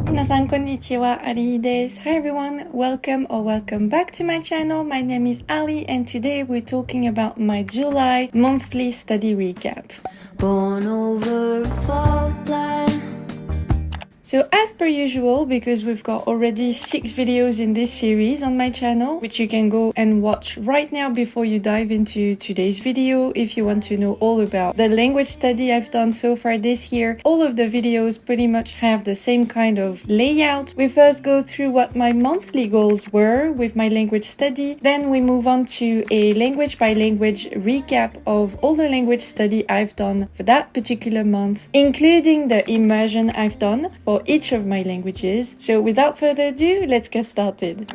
皆さんこんにちは、アリーです。Hi everyone, welcome back to my channel. My name is Ali and today we're talking about my July monthly study recap. Born over a fault line. So as per usual, because we've got already 6 videos in this series on my channel, which you can go and watch right now before you dive into today's video if you want to know all about the language study I've done so far this year. All of the videos pretty much have the same kind of layout. We first go through what my monthly goals were with my language study, then we move on to a language by language recap of all the language study I've done for that particular month, including the immersion I've done for each of my languages. So without further ado, let's get started.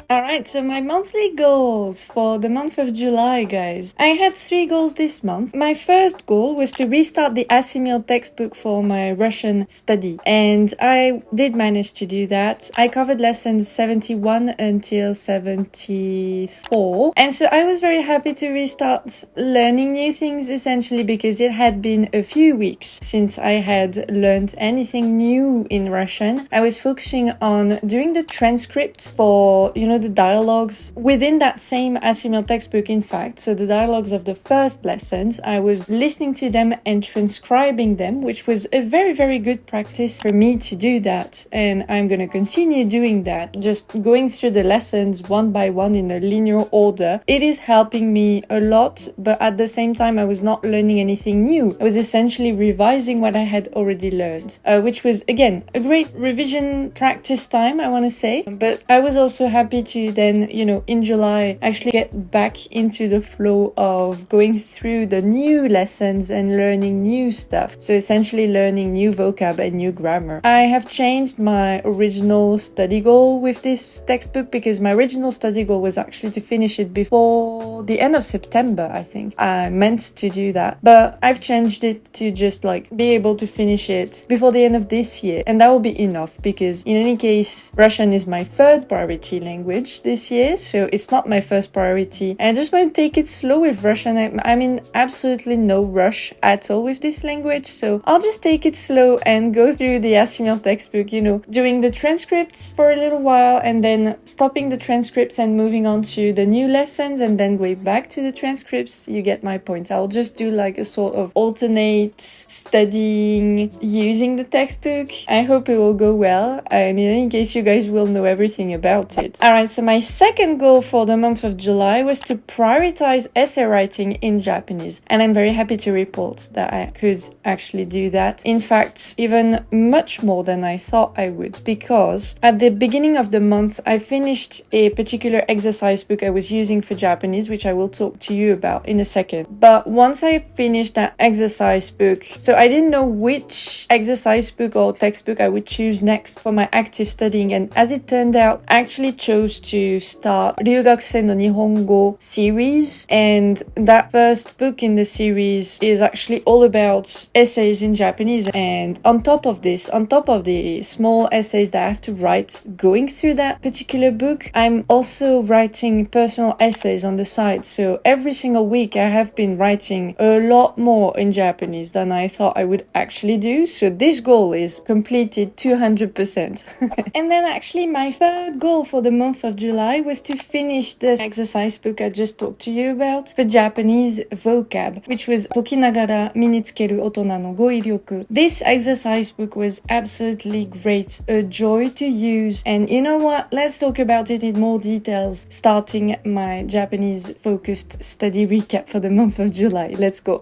Alright, so my monthly goals for the month of July, guys. I had 3 goals this month. My first goal was to restart the Asimil textbook for my Russian study, and I did manage to do that. I covered lessons 71 until 74, and so I was very happy to restart learning new things, essentially because it had been a few weeks since I had learned anything new in Russian. I was focusing on doing the transcripts for, the dialogues within that same Asimil textbook, in fact. So the dialogues of the first lessons, I was listening to them and transcribing them, which was a very, very good practice for me to do that. And I'm going to continue doing that, just going through the lessons one by one in a linear order. It is helping me a lot, but at the same time, I was not learning anything new. I was essentially revising what I had already learned, which was, again, a great revision practice time, I want to say. But I was also happy to then, in July, actually get back into the flow of going through the new lessons and learning new stuff. So essentially learning new vocab and new grammar. I have changed my original study goal with this textbook because my original study goal was actually to finish it before the end of September, I think. I meant to do that, but I've changed it to just be able to finish it before the end of this year, and that will be enough because in any case, Russian is my third priority language this year, so it's not my first priority. And I just want to take it slow with Russian. I'm in absolutely no rush at all with this language, so I'll just take it slow and go through the Asimil textbook, doing the transcripts for a little while and then stopping the transcripts and moving on to the new lessons and then going back to the transcripts. You get my point. I'll just do a sort of alternate studying using the textbook. I hope it will go well, and in any case, you guys will know everything about it. Alright, so my second goal for the month of July was to prioritize essay writing in Japanese, and I'm very happy to report that I could actually do that. In fact, even much more than I thought I would, because at the beginning of the month, I finished a particular exercise book I was using for Japanese, which I will talk to you about in a second. But once I finished that exercise book, so I didn't know which exercise book or textbook I would choose next for my active studying, and as it turned out, I actually chose to start 留学生の日本語 series, and that first book in the series is actually all about essays in Japanese. And on top of this, on top of the small essays that I have to write going through that particular book, I'm also writing personal essays on the side. So every single week I have been writing a lot more in Japanese than I thought I would actually do. So this goal is completed 200%. And then actually my third goal for the month of July was to finish the exercise book I just talked to you about for Japanese vocab, which was 解きながら身につける大人の語彙力. This exercise book was absolutely great, a joy to use, and you know what? Let's talk about it in more details, starting my Japanese focused study recap for the month of July. Let's go.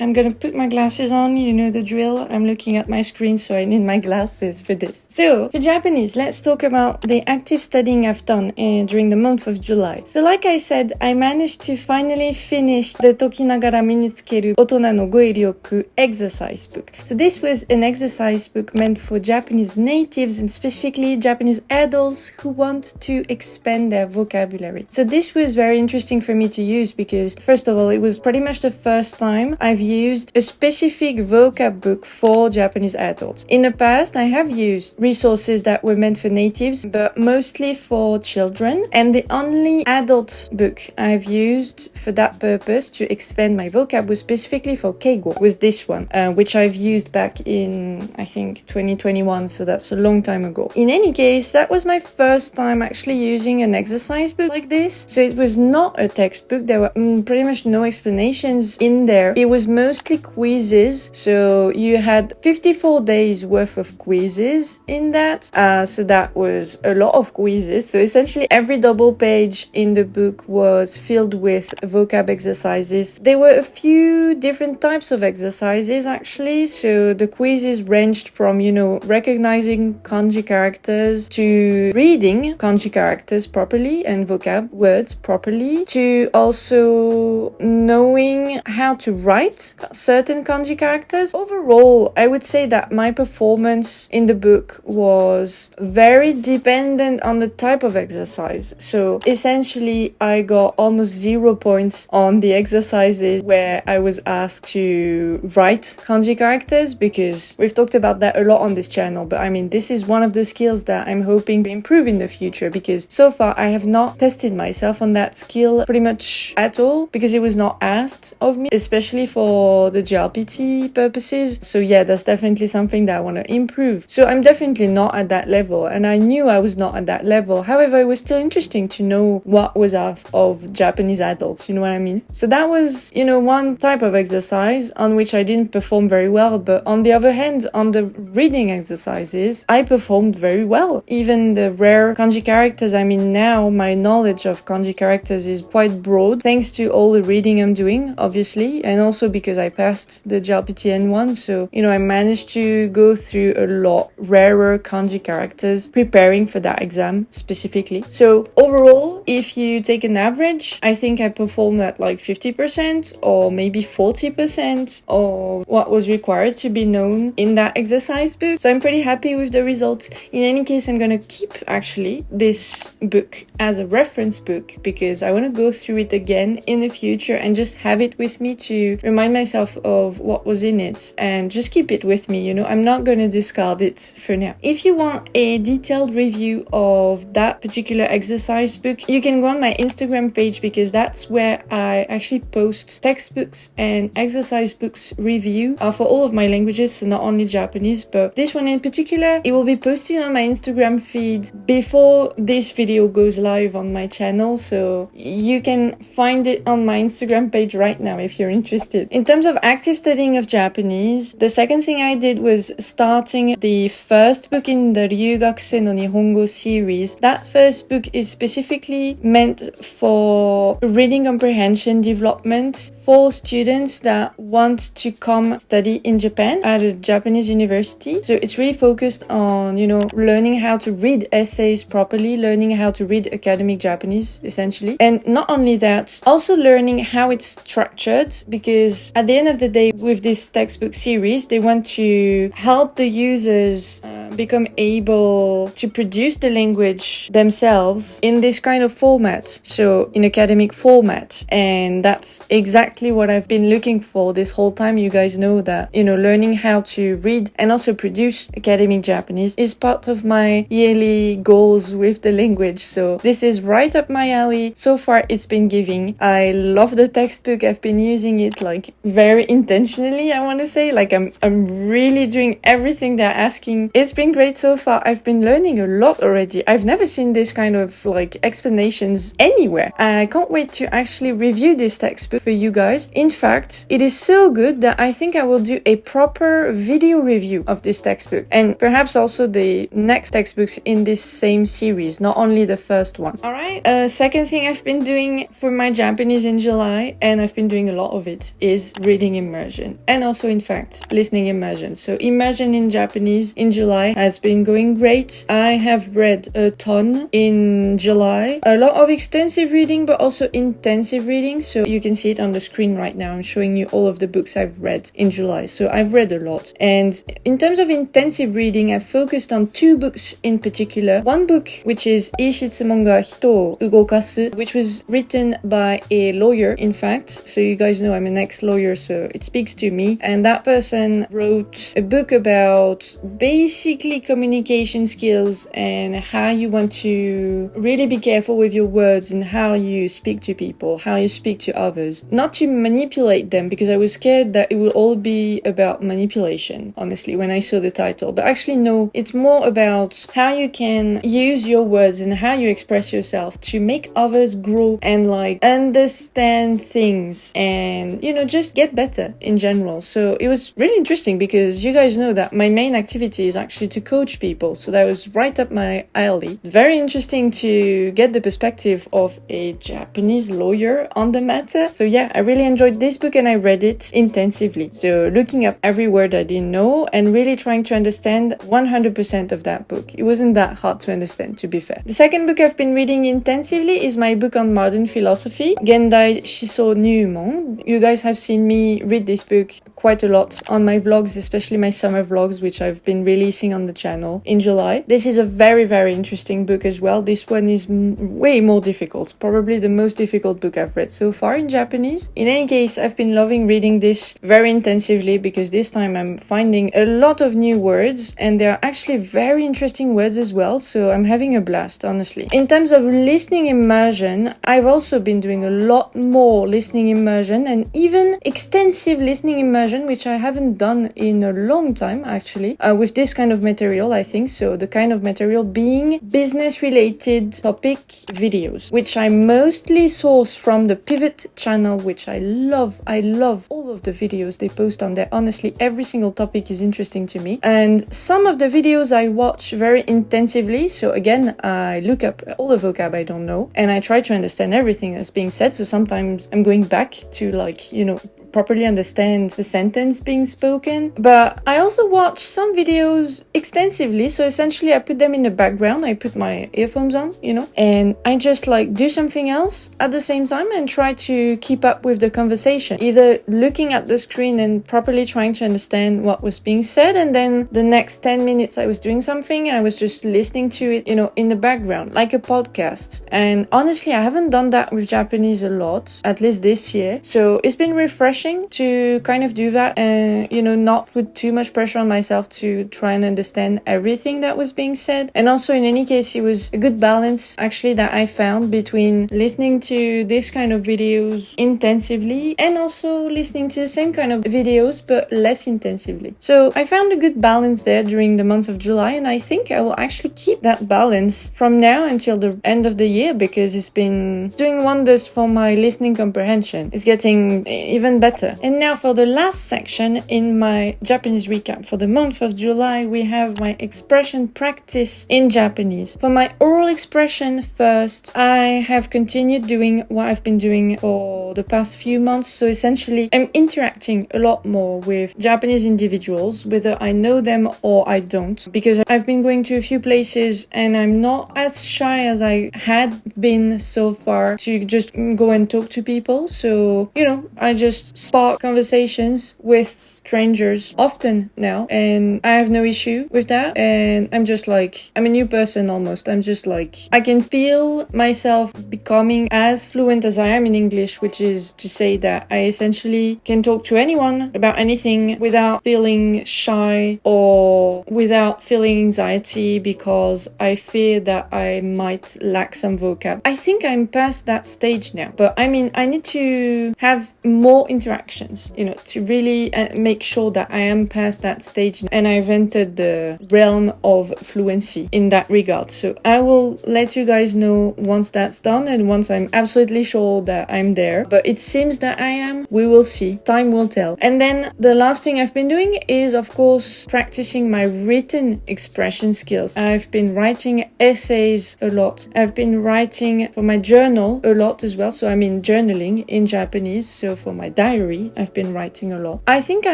I'm gonna put my glasses on, you know the drill. I'm looking at my screen, so I need my glasses for this. So, for Japanese, let's talk about the active studying I've done during the month of July. So, like I said, I managed to finally finish the 解きながら身につける大人の語彙力 exercise book. So, this was an exercise book meant for Japanese natives and specifically Japanese adults who want to expand their vocabulary. So, this was very interesting for me to use because, first of all, it was pretty much the first time I've used a specific vocab book for Japanese adults. In the past, I have used resources that were meant for natives, but mostly for children. And the only adult book I've used for that purpose to expand my vocab was specifically for Keigo, was this one, which I've used back in, I think, 2021, so that's a long time ago. In any case, that was my first time actually using an exercise book like this. So it was not a textbook. There were pretty much no explanations in there. It was mostly quizzes. So you had 54 days worth of quizzes in that. So that was a lot of quizzes. So essentially every double page in the book was filled with vocab exercises. There were a few different types of exercises actually. So the quizzes ranged from, recognizing kanji characters to reading kanji characters properly and vocab words properly, to also knowing how to write certain kanji characters. Overall, I would say that my performance in the book was very dependent on the type of exercise. So essentially, I got almost 0 points on the exercises where I was asked to write kanji characters, because we've talked about that a lot on this channel. But I mean, this is one of the skills that I'm hoping to improve in the future, because so far I have not tested myself on that skill pretty much at all, because it was not asked of me, especially for the JLPT purposes. So yeah, that's definitely something that I want to improve. So I'm definitely not at that level, and I knew I was not at that level. However, it was still interesting to know what was asked of Japanese adults, you know what I mean? So that was, one type of exercise on which I didn't perform very well. But on the other hand, on the reading exercises, I performed very well. Even the rare kanji characters, I mean, now my knowledge of kanji characters is quite broad, thanks to all the reading I'm doing, obviously, and also because I passed the JLPT N1. So, I managed to go through a lot rarer kanji characters preparing for that exam specifically. So overall, if you take an average, I think I performed at like 50% or maybe 40% of what was required to be known in that exercise book. So I'm pretty happy with the results. In any case, I'm gonna keep actually this book as a reference book, because I want to go through it again in the future and just have it with me to remind myself of what was in it, and just keep it with me. I'm not going to discard it for now. If you want a detailed review of that particular exercise book, you can go on my Instagram page, because that's where I actually post textbooks and exercise books review for all of my languages, so not only Japanese, but this one in particular, it will be posted on my Instagram feed before this video goes live on my channel, so you can find it on my Instagram page right now if you're interested. In terms of active studying of Japanese, the second thing I did was starting the first book in the 留学生の日本語 series. That first book is specifically meant for reading comprehension development for students that want to come study in Japan at a Japanese university. So it's really focused on, learning how to read essays properly, learning how to read academic Japanese, essentially. And not only that, also learning how it's structured, because at the end of the day, with this textbook series, they want to help the users become able to produce the language themselves in this kind of format, so in academic format. And that's exactly what I've been looking for this whole time. You guys know that, learning how to read and also produce academic Japanese is part of my yearly goals with the language. So this is right up my alley. So far, it's been giving. I love the textbook. I've been using it like very intentionally, I want to say. Like I'm really doing everything they're asking. It's been great so far. I've been learning a lot already. I've never seen this kind of like explanations anywhere. I can't wait to actually review this textbook for you guys. In fact, it is so good that I think I will do a proper video review of this textbook, and perhaps also the next textbooks in this same series, not only the first one. Alright, second thing I've been doing for my Japanese in July, and I've been doing a lot of it, is reading immersion, and also in fact listening immersion. So immersion in Japanese in July has been going great. I have read a ton in July, a lot of extensive reading but also intensive reading. So you can see it on the screen right now. I'm showing you all of the books I've read in July. So I've read a lot, and in terms of intensive reading, I've focused on 2 books in particular. One book, which is いい質問が人を動かす, which was written by a lawyer, in fact. So you guys know I'm an ex-lawyer lawyer, so it speaks to me. And that person wrote a book about basically communication skills and how you want to really be careful with your words and how you speak to people, how you speak to others. Not to manipulate them, because I was scared that it would all be about manipulation, honestly, when I saw the title. But actually, no, it's more about how you can use your words and how you express yourself to make others grow and like understand things and, you know, just get better in general. So it was really interesting because you guys know that my main activity is actually to coach people. So that was right up my alley. Very interesting to get the perspective of a Japanese lawyer on the matter. So yeah, I really enjoyed this book and I read it intensively. So looking up every word I didn't know and really trying to understand 100% of that book. It wasn't that hard to understand, to be fair. The second book I've been reading intensively is my book on modern philosophy, Gendai Shiso Nyumon. You guys have seen me read this book quite a lot on my vlogs, especially my summer vlogs, which I've been releasing on the channel in July. This is a very, very interesting book as well. This one is way more difficult, probably the most difficult book I've read so far in Japanese. In any case, I've been loving reading this very intensively because this time I'm finding a lot of new words and there are actually very interesting words as well, so I'm having a blast, honestly. In terms of listening immersion, I've also been doing a lot more listening immersion and even extensive listening immersion, which I haven't done in a long time actually, with this kind of material, I think. So the kind of material being business related topic videos, which I mostly source from the Pivot channel, which I love. I love all of the videos they post on there. Honestly, every single topic is interesting to me. And some of the videos I watch very intensively. So again, I look up all the vocab I don't know and I try to understand everything that's being said. So sometimes I'm going back to like, you know, properly understand the sentence being spoken. But I also watch some videos extensively, so essentially I put them in the background, I put my earphones on, you know, and I just like do something else at the same time and try to keep up with the conversation, either looking at the screen and properly trying to understand what was being said, and then the next 10 minutes I was doing something and I was just listening to it, you know, in the background, like a podcast. And honestly, I haven't done that with Japanese a lot, at least this year, so it's been refreshing to kind of do that and, you know, not put too much pressure on myself to try and understand everything that was being said. And also, in any case, it was a good balance actually that I found between listening to this kind of videos intensively and also listening to the same kind of videos but less intensively. So I found a good balance there during the month of July, and I think I will actually keep that balance from now until the end of the year because it's been doing wonders for my listening comprehension. It's getting even better. And now for the last section in my Japanese recap for the month of July, we have my expression practice in Japanese. For my oral expression first, I have continued doing what I've been doing for the past few months. So essentially, I'm interacting a lot more with Japanese individuals, whether I know them or I don't, because I've been going to a few places and I'm not as shy as I had been so far to just go and talk to people. So, you know, I just spark conversations with strangers often now, and I have no issue with that. And I'm just like, I'm a new person almost. I'm just like, I can feel myself becoming as fluent as I am in English, which is to say that I essentially can talk to anyone about anything without feeling shy or without feeling anxiety because I fear that I might lack some vocab. I think I'm past that stage now, but I mean, I need to have more interactions, you know, to really make sure that I am past that stage and I've entered the realm of fluency in that regard. So I will let you guys know once that's done and once I'm absolutely sure that I'm there. But it seems that I am. We will see. Time will tell. And then the last thing I've been doing is, of course, practicing my written expression skills. I've been writing essays a lot. I've been writing for my journal a lot as well. So I mean journaling in Japanese. So for my diary, I've been writing a lot. I think I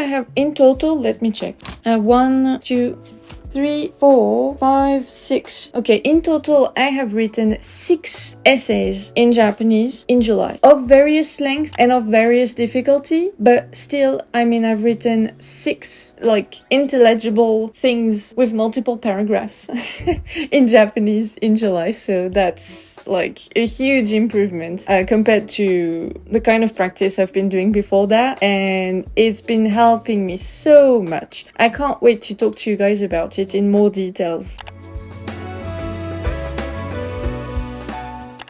have in total, let me check, 1, 2, 3, 4, 5, 6. Okay, in total, I have written 6 essays in Japanese in July of various length and of various difficulty, but still, I've written 6 intelligible things with multiple paragraphs in Japanese in July. So that's a huge improvement compared to the kind of practice I've been doing before that, and it's been helping me so much. I can't wait to talk to you guys about it in more details.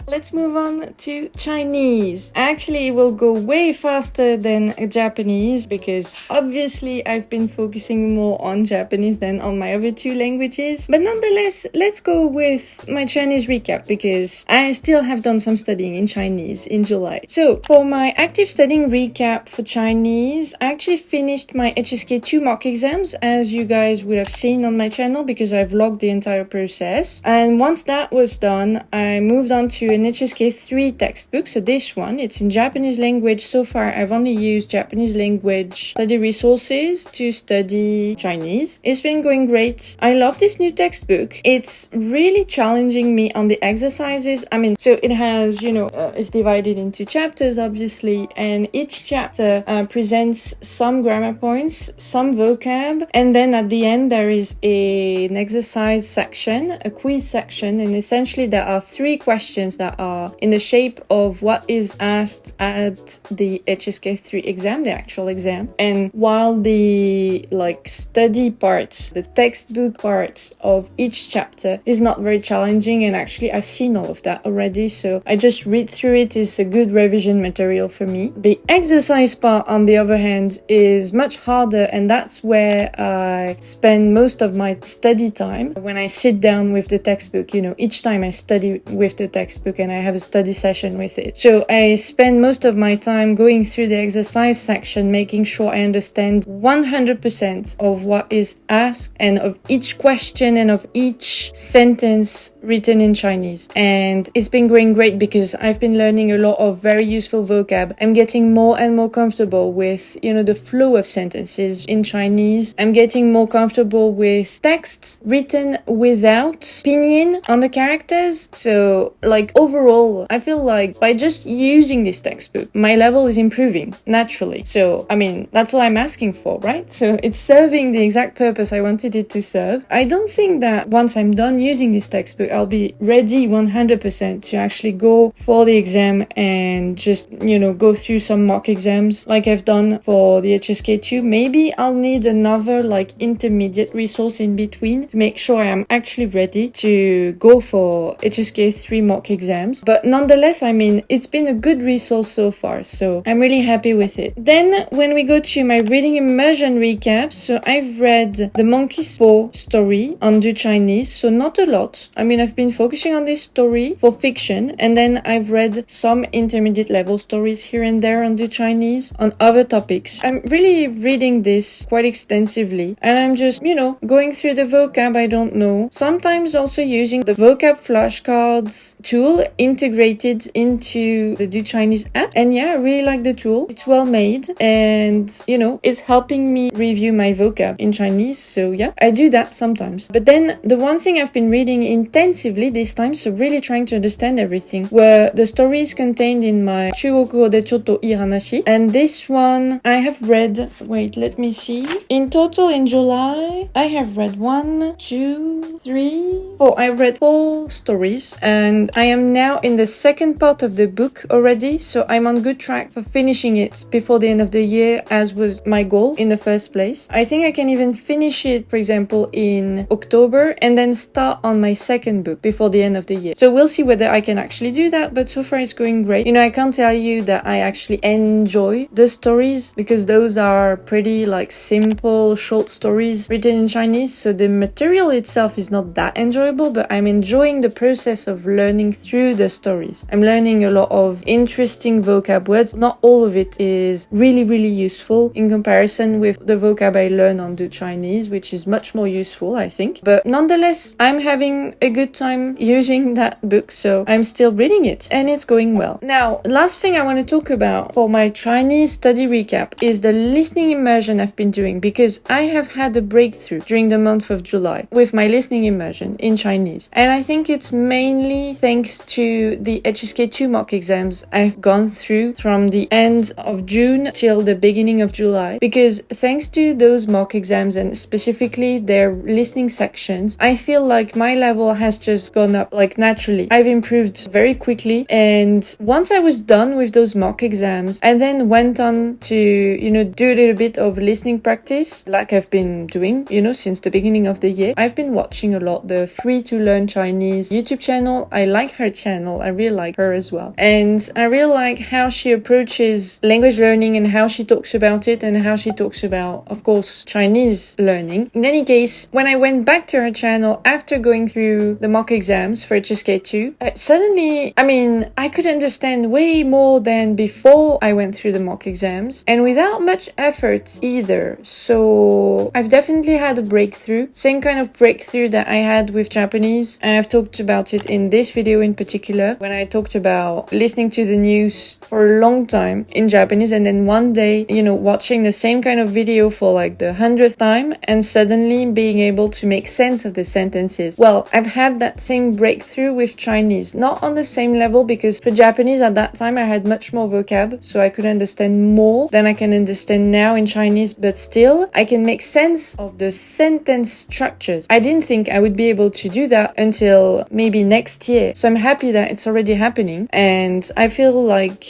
Let's move on to Chinese. Actually, it will go way faster than Japanese because obviously I've been focusing more on Japanese than on my other 2 languages. But nonetheless, let's go with my Chinese recap because I still have done some studying in Chinese in July. So for my active studying recap for Chinese, I actually finished my HSK 2 mock exams, as you guys would have seen on my channel because I vlogged the entire process. And once that was done, I moved on to an HSK 3 textbook. So this one, it's in Japanese language. So far, I've only used Japanese language study resources to study Chinese. It's been going great. I love this new textbook. It's really challenging me on the exercises. So it has, it's divided into chapters, obviously, and each chapter presents some grammar points, some vocab, and then at the end, there is an exercise section, a quiz section, and essentially there are 3 questions that are in the shape of what is asked at the HSK 3 exam, the actual exam. And while the study part, the textbook part of each chapter is not very challenging, and actually I've seen all of that already, so I just read through it. Is a good revision material for me. The exercise part, on the other hand, is much harder, and that's where I spend most of my study time when I sit down with the textbook. Each time I study with the textbook and I have a study session with it. So I spend most of my time going through the exercise section, making sure I understand 100% of what is asked and of each question and of each sentence written in Chinese. And it's been going great because I've been learning a lot of very useful vocab. I'm getting more and more comfortable with, the flow of sentences in Chinese. I'm getting more comfortable with texts written without pinyin on the characters. So overall, I feel like by just using this textbook, my level is improving naturally. So, that's all I'm asking for, right? So it's serving the exact purpose I wanted it to serve. I don't think that once I'm done using this textbook, I'll be ready 100% to actually go for the exam and just, go through some mock exams like I've done for the HSK 2. Maybe I'll need another intermediate resource in between to make sure I'm actually ready to go for HSK 3 mock exams. But nonetheless, it's been a good resource so far, so I'm really happy with it. Then when we go to my reading immersion recap, so I've read the Monkey's Paw story on Do Chinese, so not a lot. I've been focusing on this story for fiction, and then I've read some intermediate level stories here and there on Do Chinese on other topics. I'm really reading this quite extensively, and I'm just, going through the vocab I don't know. Sometimes also using the vocab flashcards tool integrated into the Do Chinese app. And yeah, I really like the tool. It's well made, and it's helping me review my vocab in Chinese. So yeah, I do that sometimes. But then the one thing I've been reading intensively this time, so really trying to understand everything, were the stories contained in my 中国語でちょっといい話. And this one I have read, wait, let me see. In total in July, I have read 1, 2, 3, 4. I've read 4 stories, and I am now in the second part of the book already, so I'm on good track for finishing it before the end of the year, as was my goal in the first place. I think I can even finish it, for example, in October, and then start on my second book before the end of the year. So we'll see whether I can actually do that, but so far it's going great. I can't tell you that I actually enjoy the stories, because those are pretty simple short stories written in Chinese, so the material itself is not that enjoyable, but I'm enjoying the process of learning through through the stories. I'm learning a lot of interesting vocab words. Not all of it is really, really useful in comparison with the vocab I learn on Do Chinese, which is much more useful, I think. But nonetheless, I'm having a good time using that book, so I'm still reading it and it's going well. Now, last thing I want to talk about for my Chinese study recap is the listening immersion I've been doing, because I have had a breakthrough during the month of July with my listening immersion in Chinese. And I think it's mainly thanks to the HSK2 mock exams I've gone through from the end of June till the beginning of July, because thanks to those mock exams and specifically their listening sections, I feel like my level has just gone up like naturally. I've improved very quickly, and once I was done with those mock exams, I then went on to, do a little bit of listening practice like I've been doing, since the beginning of the year. I've been watching a lot the Free to Learn Chinese YouTube channel. I like her channel. I really like her as well. And I really like how she approaches language learning and how she talks about it and how she talks about, of course, Chinese learning. In any case, when I went back to her channel after going through the mock exams for HSK2, suddenly, I could understand way more than before I went through the mock exams, and without much effort either. So I've definitely had a breakthrough, same kind of breakthrough that I had with Japanese, and I've talked about it in this video in particular, when I talked about listening to the news for a long time in Japanese, and then one day, watching the same kind of video for like the 100th time and suddenly being able to make sense of the sentences. Well, I've had that same breakthrough with Chinese, not on the same level, because for Japanese at that time I had much more vocab, so I could understand more than I can understand now in Chinese, but still I can make sense of the sentence structures. I didn't think I would be able to do that until maybe next year, so I'm happy that it's already happening. And I feel like,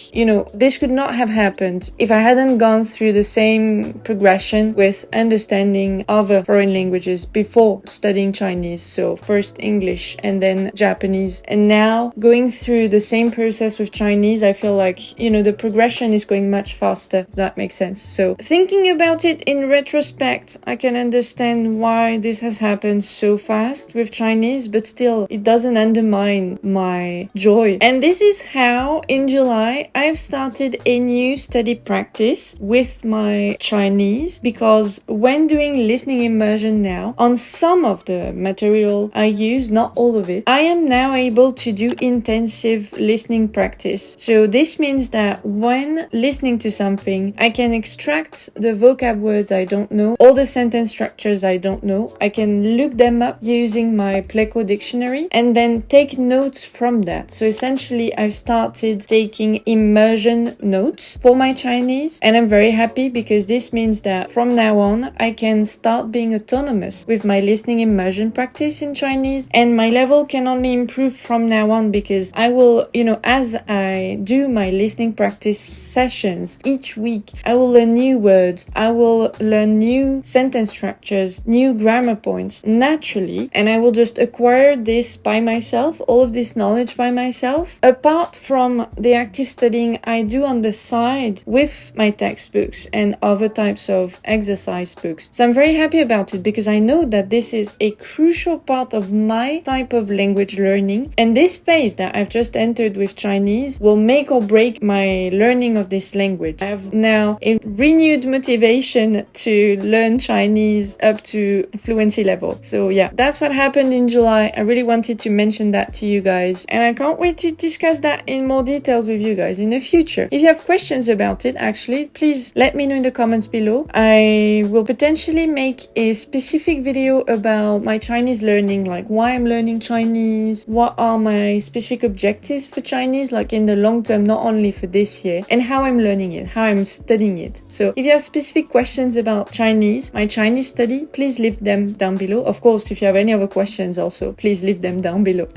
this could not have happened if I hadn't gone through the same progression with understanding other foreign languages before studying Chinese. So first English and then Japanese, and now going through the same process with Chinese, I feel like, the progression is going much faster, if that makes sense. So thinking about it in retrospect, I can understand why this has happened so fast with Chinese, but still it doesn't undermine my joy. And this is how in July I've started a new study practice with my Chinese, because when doing listening immersion now, on some of the material I use, not all of it, I am now able to do intensive listening practice. So this means that when listening to something, I can extract the vocab words I don't know, all the sentence structures I don't know. I can look them up using my Pleco dictionary and then take notes from that. So essentially I've started taking immersion notes for my Chinese, and I'm very happy because this means that from now on I can start being autonomous with my listening immersion practice in Chinese, and my level can only improve from now on, because I will, as I do my listening practice sessions each week, I will learn new words, I will learn new sentence structures, new grammar points naturally, and I will just acquire this by myself, all of this knowledge by myself, apart from the active studying I do on the side with my textbooks and other types of exercise books. So I'm very happy about it, because I know that this is a crucial part of my type of language learning, and this phase that I've just entered with Chinese will make or break my learning of this language. I have now a renewed motivation to learn Chinese up to fluency level. So yeah, that's what happened in July. I really wanted to mention that to you guys, and I can't wait to discuss that in more details with you guys in the future. If you have questions about it, actually, please let me know in the comments below. I will potentially make a specific video about my Chinese learning, like why I'm learning Chinese, what are my specific objectives for Chinese, like in the long term, not only for this year, and how I'm learning it, how I'm studying it. So if you have specific questions about Chinese, my Chinese study, please leave them down below. Of course, if you have any other questions also, please leave them down below.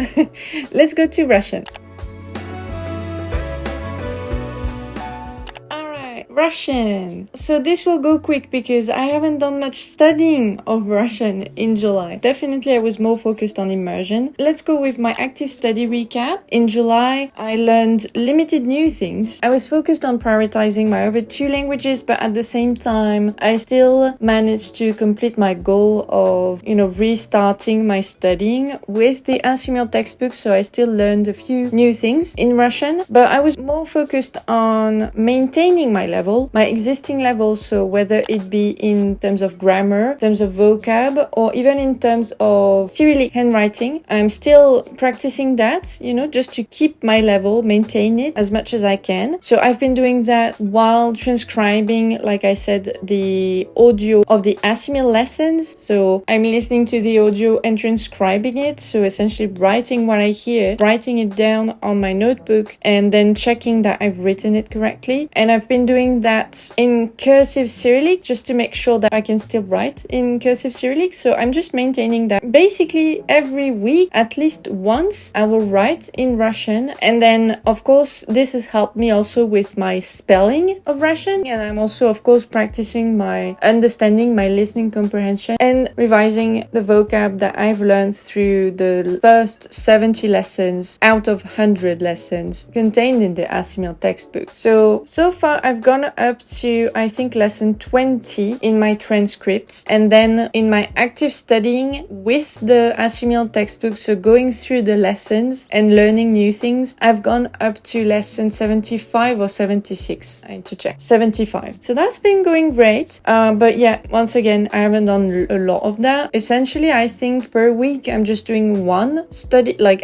Let's go to Russian. Russian. So this will go quick because I haven't done much studying of Russian in July. Definitely I was more focused on immersion. Let's go with my active study recap. In July, I learned limited new things. I was focused on prioritizing my other 2 languages, but at the same time, I still managed to complete my goal of, restarting my studying with the Asimil textbook. So I still learned a few new things in Russian, but I was more focused on maintaining my level, my existing level. So whether it be in terms of grammar, in terms of vocab, or even in terms of Cyrillic handwriting, I'm still practicing that, just to keep my level, maintain it as much as I can. So I've been doing that while transcribing, like I said, the audio of the Asimil lessons. So I'm listening to the audio and transcribing it. So essentially writing what I hear, writing it down on my notebook, and then checking that I've written it correctly. And I've been doing that in cursive Cyrillic just to make sure that I can still write in cursive Cyrillic. So I'm just maintaining that. Basically every week, at least once, I will write in Russian. And then of course this has helped me also with my spelling of Russian. And I'm also of course practicing my understanding, my listening comprehension, and revising the vocab that I've learned through the first 70 lessons out of 100 lessons contained in the Asimil textbook. So far I've gone up to, I think, lesson 20 in my transcripts, and then in my active studying with the Asimil textbook, so going through the lessons and learning new things, I've gone up to lesson 75 or 76. I need to check. 75. So that's been going great. But yeah, once again, I haven't done a lot of that. Essentially, I think per week I'm just doing one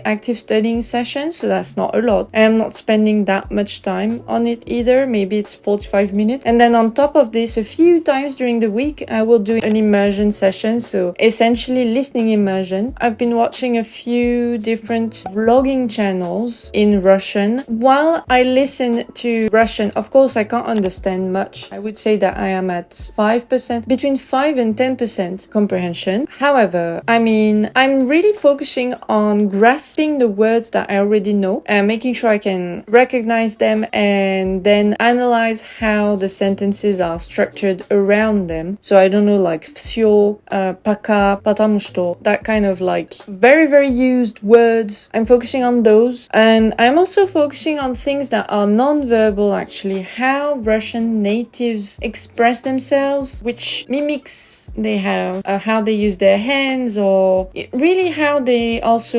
active studying session, so that's not a lot. And I'm not spending that much time on it either. Maybe it's 45 minutes. And then on top of this, a few times during the week, I will do an immersion session. So essentially listening immersion. I've been watching a few different vlogging channels in Russian while I listen to Russian. Of course, I can't understand much. I would say that I am at 5%, between 5 and 10% comprehension. However, I'm really focusing on grasping the words that I already know and making sure I can recognize them and then analyze how the sentences are structured around them. So I don't know, like всё, пока, потому что, that kind of like very, very used words. I'm focusing on those, and I'm also focusing on things that are non-verbal, actually, how Russian natives express themselves, which mimics they have, how they use their hands, or really how they also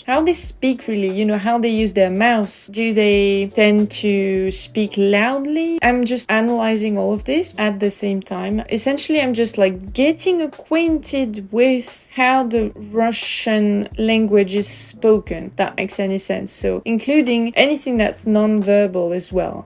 how they speak, really, how they use their mouths. Do they tend to speak loudly? I'm just analyzing all of this at the same time. Essentially, I'm just getting acquainted with how the Russian language is spoken, if that makes any sense. So including anything that's non-verbal as well.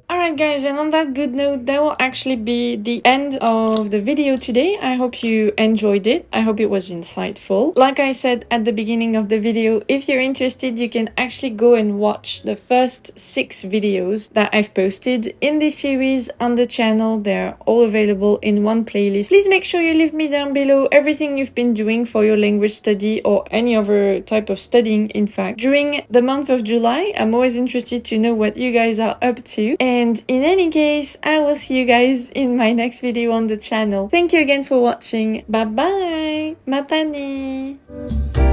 Alright guys, and on that good note, that will actually be the end of the video today. I hope you enjoyed it. I hope it was insightful. Like I said at the beginning of the video, if you're interested, you can actually go and watch the first 6 videos that I've posted in this series on the channel. They're all available in one playlist. Please make sure you leave me down below everything you've been doing for your language study or any other type of studying, in fact, during the month of July. I'm always interested to know what you guys are up to. And in any case, I will see you guys in my next video on the channel. Thank you again for watching. Bye bye! Matane!